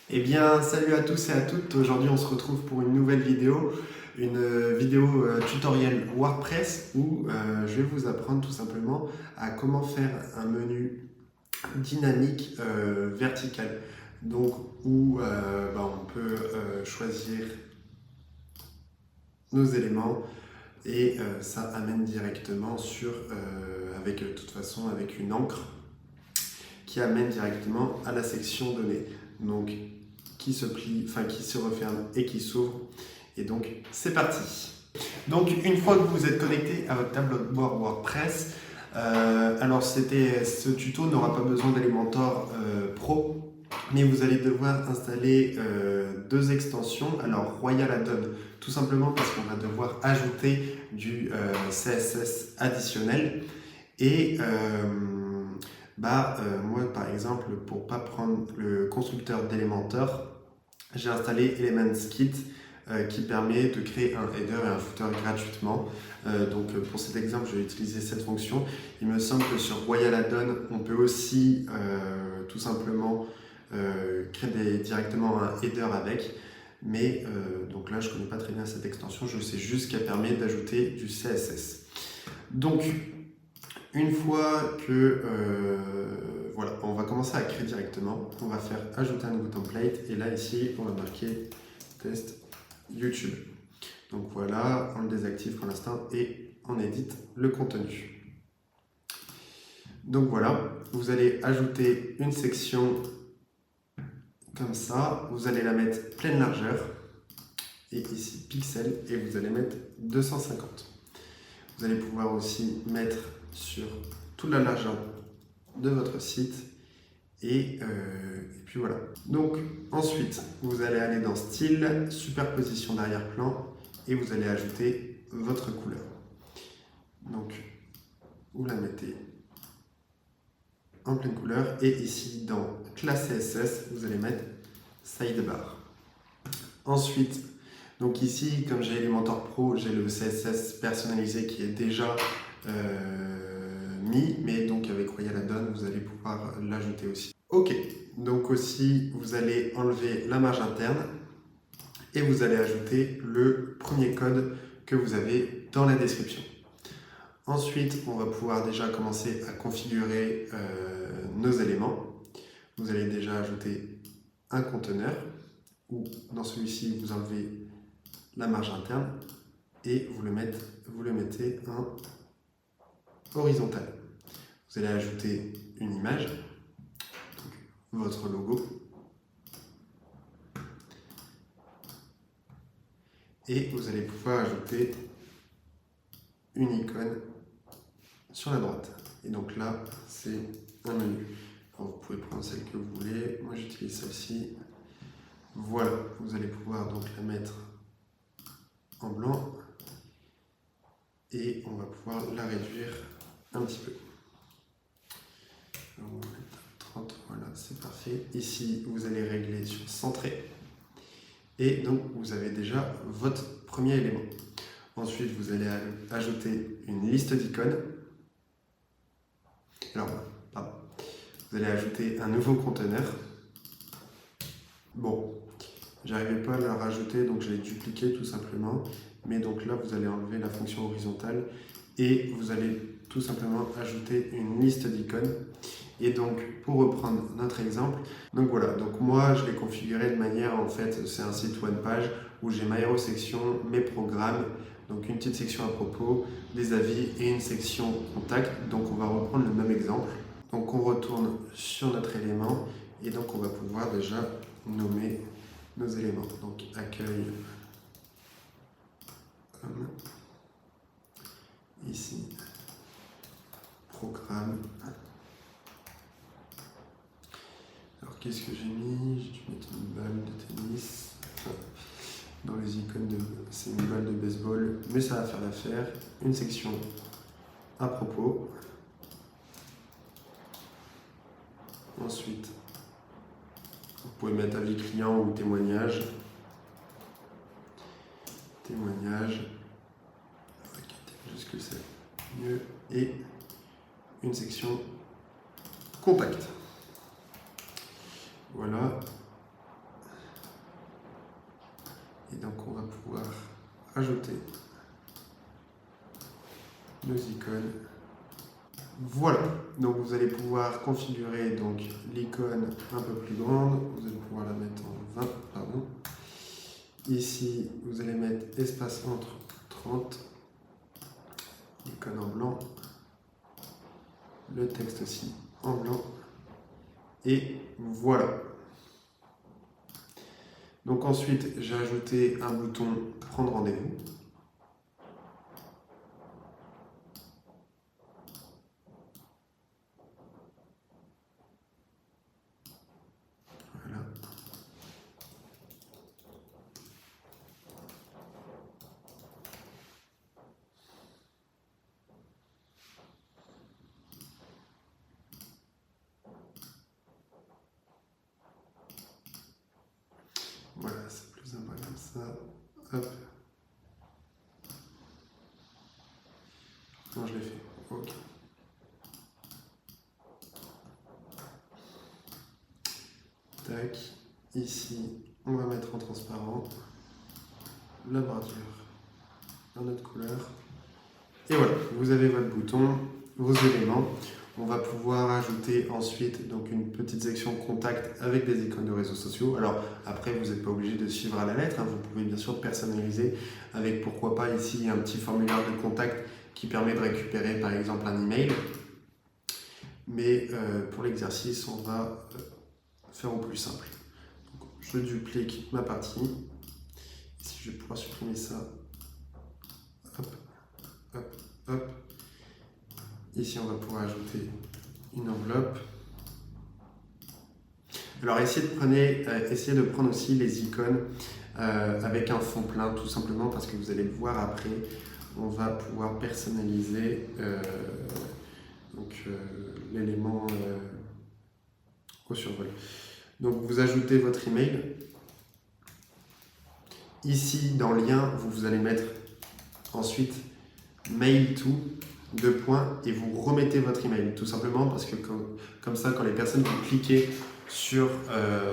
Eh bien, salut à tous et à toutes. Aujourd'hui, on se retrouve pour une nouvelle vidéo, une vidéo tutoriel WordPress où je vais vous apprendre tout simplement à comment faire un menu dynamique vertical. Donc, où on peut choisir nos éléments et ça amène directement avec de toute façon, avec une encre qui amène directement à la section données. Donc, qui se plie, enfin qui se referme et qui s'ouvre. Et donc, c'est parti. Donc, une fois que vous êtes connecté à votre tableau de bord WordPress, alors ce tuto n'aura pas besoin d'Elementor Pro, mais vous allez devoir installer deux extensions. Alors, Royal Add-on, tout simplement parce qu'on va devoir ajouter du CSS additionnel. Et moi, par exemple, pour ne pas prendre le constructeur d'Elementor, j'ai installé Elementskit qui permet de créer un header et un footer gratuitement. Pour cet exemple, je vais utiliser cette fonction. Il me semble que sur Royal Add-on, on peut aussi tout simplement créer directement un header avec. Mais donc là, je ne connais pas très bien cette extension. Je sais juste qu'elle permet d'ajouter du CSS. Donc, une fois que voilà, on va commencer à créer directement, on va faire ajouter un nouveau template et là ici on va marquer test YouTube. Donc voilà, on le désactive pour l'instant et on édite le contenu. Donc voilà, vous allez ajouter une section comme ça, vous allez la mettre pleine largeur et ici pixel et vous allez mettre 250. Vous allez pouvoir aussi mettre sur toute la largeur de votre site et puis voilà. Donc ensuite vous allez aller dans style, superposition d'arrière-plan et vous allez ajouter votre couleur. Donc vous la mettez en pleine couleur et ici dans classe CSS vous allez mettre sidebar. Ensuite donc ici comme j'ai Elementor Pro j'ai le CSS personnalisé qui est déjà mis, mais donc avec Royal Add-on vous allez pouvoir l'ajouter aussi. Ok, donc aussi vous allez enlever la marge interne et vous allez ajouter le premier code que vous avez dans la description. Ensuite, on va pouvoir déjà commencer à configurer nos éléments. Vous allez déjà ajouter un conteneur où dans celui-ci vous enlevez la marge interne et vous le mettez en horizontal. Vous allez ajouter une image, donc votre logo, et vous allez pouvoir ajouter une icône sur la droite. Et donc là, c'est un menu. Alors, vous pouvez prendre celle que vous voulez. Moi, j'utilise celle-ci. Voilà, vous allez pouvoir donc la mettre en blanc et on va pouvoir la réduire un petit peu. Alors, on va mettre 30, voilà, c'est parfait. Ici, vous allez régler sur centré. Et donc, vous avez déjà votre premier élément. Ensuite, vous allez ajouter une liste d'icônes. Alors, pardon. Vous allez ajouter un nouveau conteneur. Bon, j'arrivais pas à le rajouter, donc je l'ai dupliqué tout simplement. Mais donc là, vous allez enlever la fonction horizontale et vous allez tout simplement ajouter une liste d'icônes. Et donc, pour reprendre notre exemple, donc voilà, donc moi je l'ai configuré de manière, en fait, c'est un site one page où j'ai ma hero section, mes programmes, donc une petite section à propos, des avis et une section contact. Donc on va reprendre le même exemple. Donc on retourne sur notre élément et donc on va pouvoir déjà nommer nos éléments. Donc accueil, ici, programme. Alors qu'est-ce que j'ai mis? J'ai dû mettre une balle de tennis. Dans les icônes, c'est une balle de baseball, mais ça va faire l'affaire. Une section à propos. Ensuite, vous pouvez mettre avis client ou témoignage. Témoignage. Juste que c'est mieux. Et une section contact. Voilà. ajouter nos icônes. Voilà, donc vous allez pouvoir configurer donc l'icône un peu plus grande, vous allez pouvoir la mettre en 20, pardon. Ici, vous allez mettre espace entre 30, l'icône en blanc, le texte aussi en blanc, et voilà. Donc ensuite, j'ai ajouté un bouton prendre rendez-vous. Voilà. Voilà, c'est plus sympa comme ça. Hop. Non, je l'ai fait. Ok. Tac. Ici, on va mettre en transparent la bordure dans notre couleur. Et voilà, vous avez votre bouton, vos éléments. On va pouvoir ajouter ensuite donc une petite section contact avec des icônes de réseaux sociaux. Alors après, vous n'êtes pas obligé de suivre à la lettre, hein. Vous pouvez bien sûr personnaliser avec pourquoi pas ici un petit formulaire de contact qui permet de récupérer par exemple un email. Mais pour l'exercice, on va faire au plus simple. Donc, je duplique ma partie. Ici, je vais pouvoir supprimer ça. Hop, hop, hop. Ici, on va pouvoir ajouter une enveloppe. Alors, essayez de prendre aussi les icônes avec un fond plein, tout simplement parce que vous allez le voir après. On va pouvoir personnaliser l'élément au survol. Donc, vous ajoutez votre email. Ici, dans lien, vous allez mettre ensuite mail to, et vous remettez votre email, tout simplement parce que comme ça, quand les personnes vont cliquer sur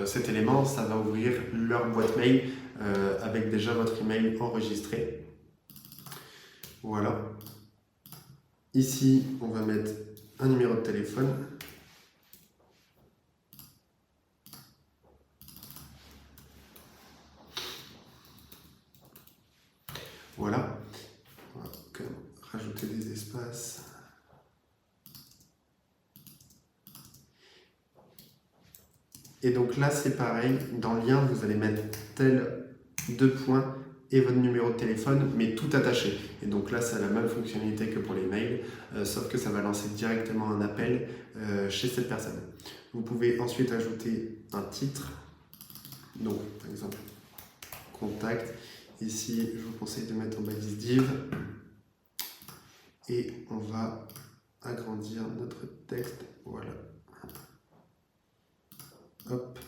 cet élément, ça va ouvrir leur boîte mail avec déjà votre email enregistré. Voilà. Ici, on va mettre un numéro de téléphone. Voilà. On va quand même rajouter des espaces. Et donc là, c'est pareil. Dans le lien, vous allez mettre tel 2 points et votre numéro de téléphone, mais tout attaché. Et donc là, ça a la même fonctionnalité que pour les mails, sauf que ça va lancer directement un appel chez cette personne. Vous pouvez ensuite ajouter un titre. Donc, par exemple, contact. Ici, je vous conseille de mettre en balise div. Et on va agrandir notre texte. Voilà. Hop.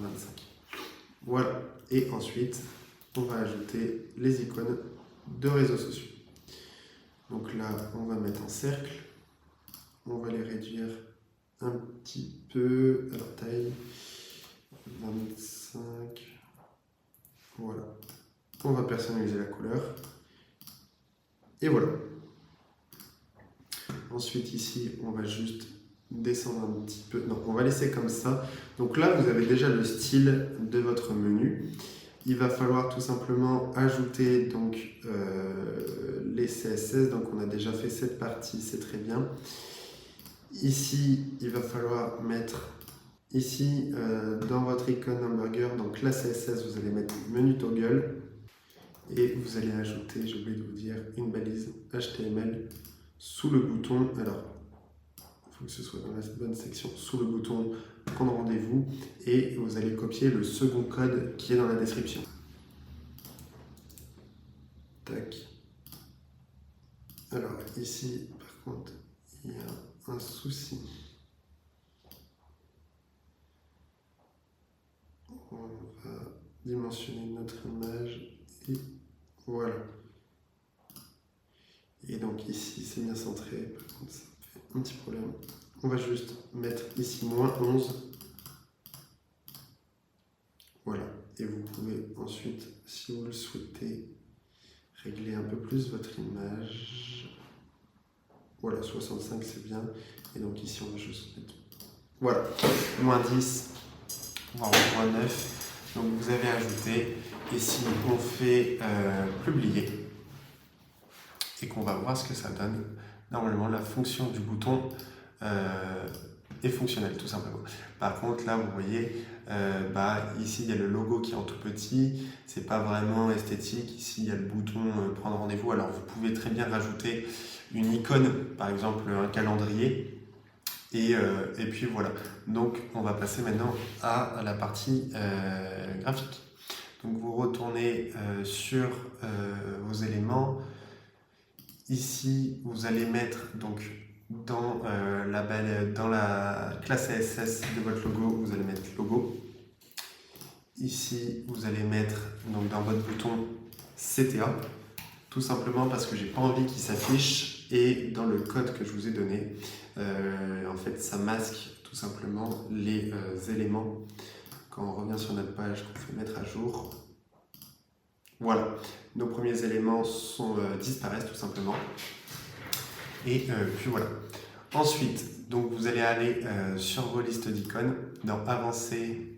25. Voilà. Et ensuite, on va ajouter les icônes de réseaux sociaux. Donc là, on va mettre en cercle. On va les réduire un petit peu. Alors, taille 25. Voilà. On va personnaliser la couleur. Et voilà. Ensuite, ici, on va juste descendre un petit peu. Non, on va laisser comme ça. Donc là, vous avez déjà le style de votre menu. Il va falloir tout simplement ajouter donc, les CSS. Donc on a déjà fait cette partie, c'est très bien. Ici, il va falloir mettre ici dans votre icône hamburger, donc la CSS, vous allez mettre menu toggle et vous allez ajouter, j'ai oublié de vous dire, une balise HTML sous le bouton. Alors, il faut que ce soit dans la bonne section, sous le bouton prendre rendez-vous et vous allez copier le second code qui est dans la description. Tac. Alors ici, par contre, il y a un souci. On va dimensionner notre image et voilà. Et donc ici, c'est bien centré. Par contre, ça fait un petit problème. on va juste mettre ici moins 11. Voilà, et vous pouvez ensuite, si vous le souhaitez, régler un peu plus votre image. Voilà, 65 c'est bien. Et donc ici on va juste mettre... Voilà, moins 10, voire moins 9. Donc vous avez ajouté. Et si on fait publier, et qu'on va voir ce que ça donne, normalement la fonction du bouton est fonctionnelle tout simplement. Par contre là vous voyez, ici il y a le logo qui est en tout petit, c'est pas vraiment esthétique. Ici il y a le bouton prendre rendez-vous. Alors vous pouvez très bien rajouter une icône, par exemple un calendrier, et puis voilà. Donc on va passer maintenant à la partie graphique. Donc vous retournez sur vos éléments. Ici vous allez mettre donc dans la classe CSS de votre logo, vous allez mettre logo. Ici vous allez mettre donc dans votre bouton CTA, tout simplement parce que j'ai pas envie qu'il s'affiche, et dans le code que je vous ai donné, en fait ça masque tout simplement les éléments. Quand on revient sur notre page, qu'on fait mettre à jour, voilà, nos premiers éléments disparaissent tout simplement. Et puis voilà. Ensuite, donc vous allez aller sur vos listes d'icônes, dans Avancer,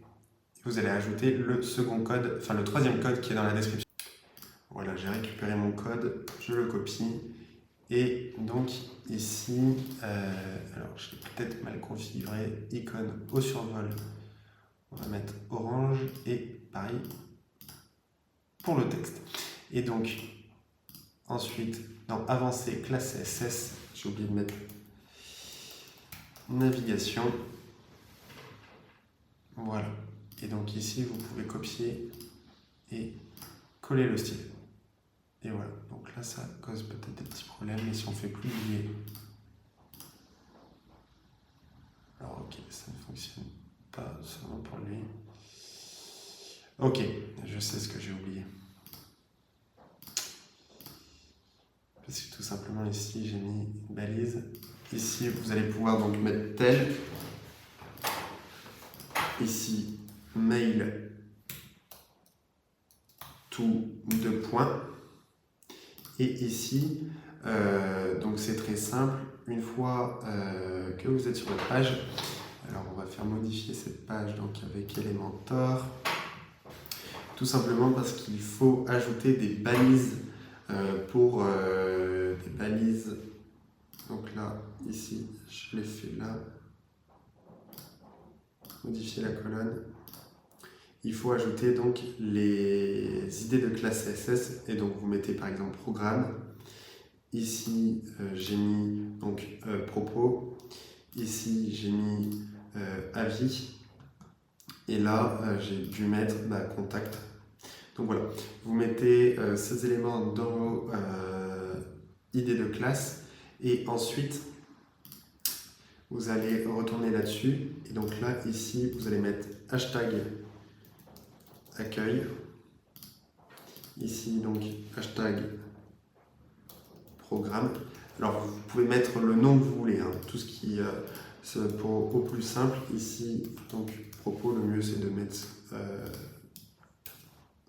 vous allez ajouter le second code, enfin le troisième code qui est dans la description. Voilà, j'ai récupéré mon code, je le copie. Et donc ici, alors je l'ai peut-être mal configuré, icône au survol, on va mettre orange, et pareil pour le texte. Et donc ensuite dans Avancer, classe CSS, j'ai oublié de mettre navigation. Voilà. Et donc ici vous pouvez copier et coller le style. Et voilà, donc là ça cause peut-être des petits problèmes, mais si on fait publier, alors ok, ça ne fonctionne pas seulement pour lui. Ok, je sais ce que j'ai oublié. Parce que tout simplement ici j'ai mis une balise. Ici vous allez pouvoir donc mettre tel. Ici mail tout 2 points. Et ici, donc c'est très simple, une fois que vous êtes sur votre page, alors on va faire modifier cette page donc avec Elementor, tout simplement parce qu'il faut ajouter des balises pour des balises. Donc là, ici, je l'ai fait là, modifier la colonne. Il faut ajouter donc les idées de classe CSS, et donc vous mettez par exemple programme. Ici j'ai mis donc propos. Ici j'ai mis avis. Et là j'ai dû mettre contact. Donc voilà, vous mettez ces éléments dans vos idées de classe, et ensuite vous allez retourner là-dessus. Et donc là, ici, vous allez mettre hashtag accueil. Ici, donc, hashtag programme. Alors, vous pouvez mettre le nom que vous voulez, hein, tout ce qui au plus simple. Ici, donc, propos, le mieux c'est de mettre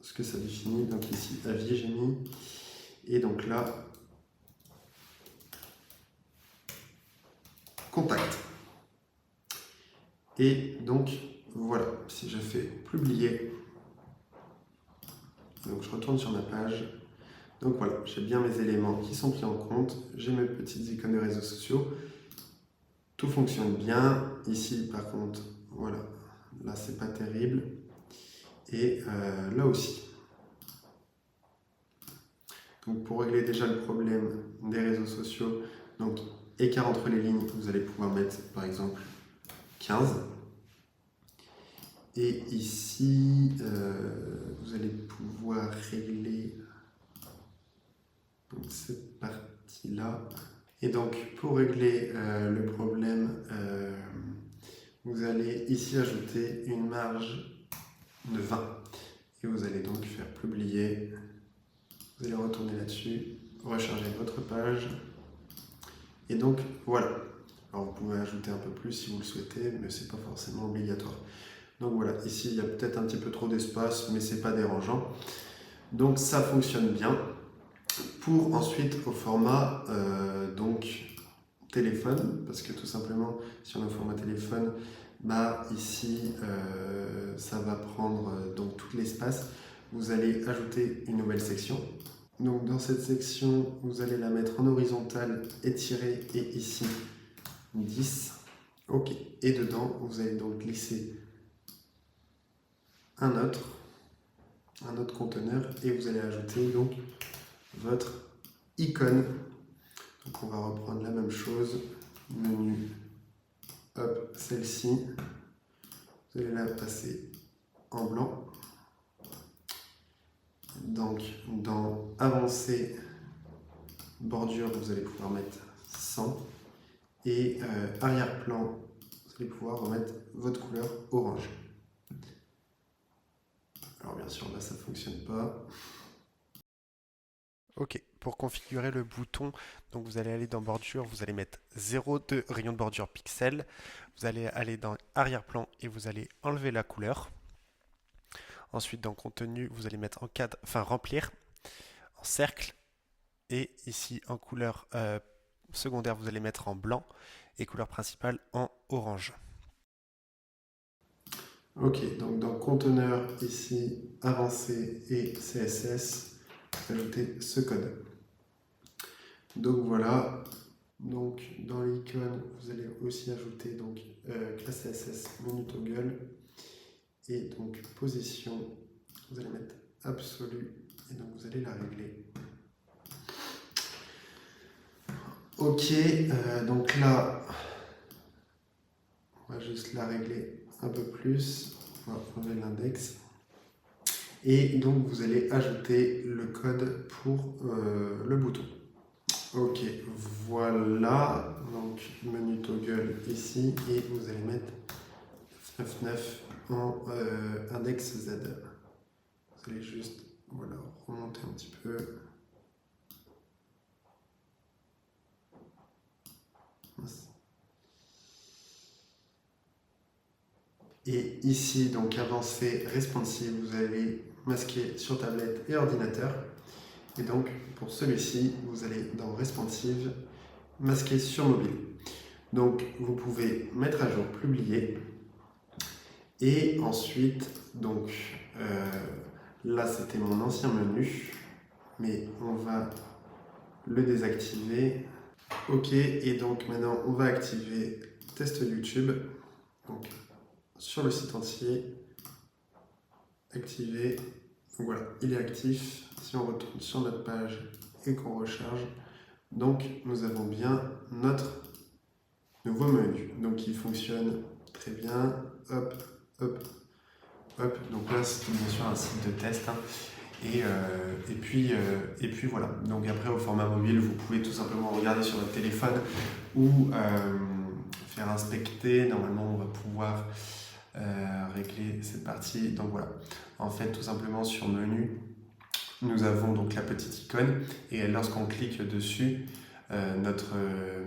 ce que ça définit. Donc ici, avis, j'ai mis. Et donc là, contact. Et donc, voilà, si je fais publier, donc je retourne sur ma page. Donc voilà, j'ai bien mes éléments qui sont pris en compte, j'ai mes petites icônes de réseaux sociaux, tout fonctionne bien. Ici par contre, voilà, là c'est pas terrible, et là aussi. Donc pour régler déjà le problème des réseaux sociaux, donc écart entre les lignes, vous allez pouvoir mettre par exemple 15. Et ici, vous allez pouvoir régler donc, cette partie-là. Et donc, pour régler le problème, vous allez ici ajouter une marge de 20. Et vous allez donc faire publier. Vous allez retourner là-dessus, recharger votre page. Et donc, voilà. Alors vous pouvez ajouter un peu plus si vous le souhaitez, mais c'est pas forcément obligatoire. Donc voilà, ici il y a peut-être un petit peu trop d'espace, mais c'est pas dérangeant. Donc ça fonctionne bien. Pour ensuite au format donc téléphone, parce que tout simplement si on est au format téléphone, bah ici ça va prendre donc tout l'espace. Vous allez ajouter une nouvelle section. Donc dans cette section, vous allez la mettre en horizontale, étirée, et ici 10. Ok. Et dedans, vous allez donc glisser un autre conteneur, et vous allez ajouter donc votre icône. Donc on va reprendre la même chose, menu, hop, celle-ci, vous allez la passer en blanc. Donc dans avancer bordure, vous allez pouvoir mettre 100, et arrière-plan, vous allez pouvoir remettre votre couleur orange. Alors bien sûr là ça ne fonctionne pas. Ok, pour configurer le bouton, donc vous allez aller dans bordure, vous allez mettre 0,2 rayon de bordure pixel, vous allez aller dans arrière-plan et vous allez enlever la couleur. Ensuite dans contenu, vous allez mettre en cadre, enfin remplir, en cercle, et ici en couleur secondaire, vous allez mettre en blanc, et couleur principale en orange. Ok, donc dans conteneur, ici, avancé et CSS, ajouter ce code. Donc voilà, donc dans l'icône, vous allez aussi ajouter donc classe CSS, menu toggle, et donc position, vous allez mettre absolu, et donc vous allez la régler. Ok, donc là, on va juste la régler un peu plus, on va enlever l'index. Et donc vous allez ajouter le code pour le bouton. Ok, voilà, donc menu toggle ici, et vous allez mettre 99 en index Z. Vous allez juste voilà, remonter un petit peu. Et ici, donc avancé responsive, vous allez masquer sur tablette et ordinateur. Et donc, pour celui-ci, vous allez dans responsive, masquer sur mobile. Donc, vous pouvez mettre à jour, publier. Et ensuite, donc, là, c'était mon ancien menu, mais on va le désactiver. Ok, et donc maintenant, on va activer test YouTube. Donc, sur le site entier, activer. Donc voilà, il est actif. Si on retourne sur notre page et qu'on recharge, donc nous avons bien notre nouveau menu. Donc il fonctionne très bien. Hop, hop, hop. Donc là, c'est bien sûr un site de test. Hein. Et puis voilà. Donc après, au format mobile, vous pouvez tout simplement regarder sur votre téléphone ou faire inspecter. Normalement, on va pouvoir régler cette partie. Donc voilà, en fait tout simplement sur menu, nous avons donc la petite icône, et lorsqu'on clique dessus, notre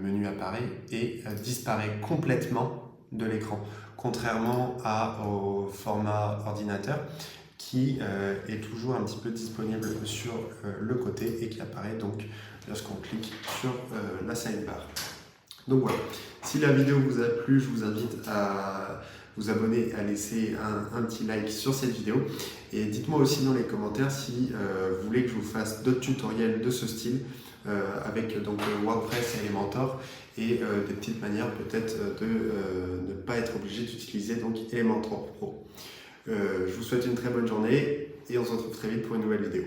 menu apparaît et disparaît complètement de l'écran, contrairement au format ordinateur qui est toujours un petit peu disponible sur le côté et qui apparaît donc lorsqu'on clique sur la sidebar. Donc voilà, si la vidéo vous a plu, je vous invite à vous abonner, à laisser un petit like sur cette vidéo, et dites-moi aussi dans les commentaires si vous voulez que je vous fasse d'autres tutoriels de ce style avec donc WordPress et Elementor, et des petites manières peut-être de ne pas être obligé d'utiliser donc Elementor Pro. Je vous souhaite une très bonne journée et on se retrouve très vite pour une nouvelle vidéo.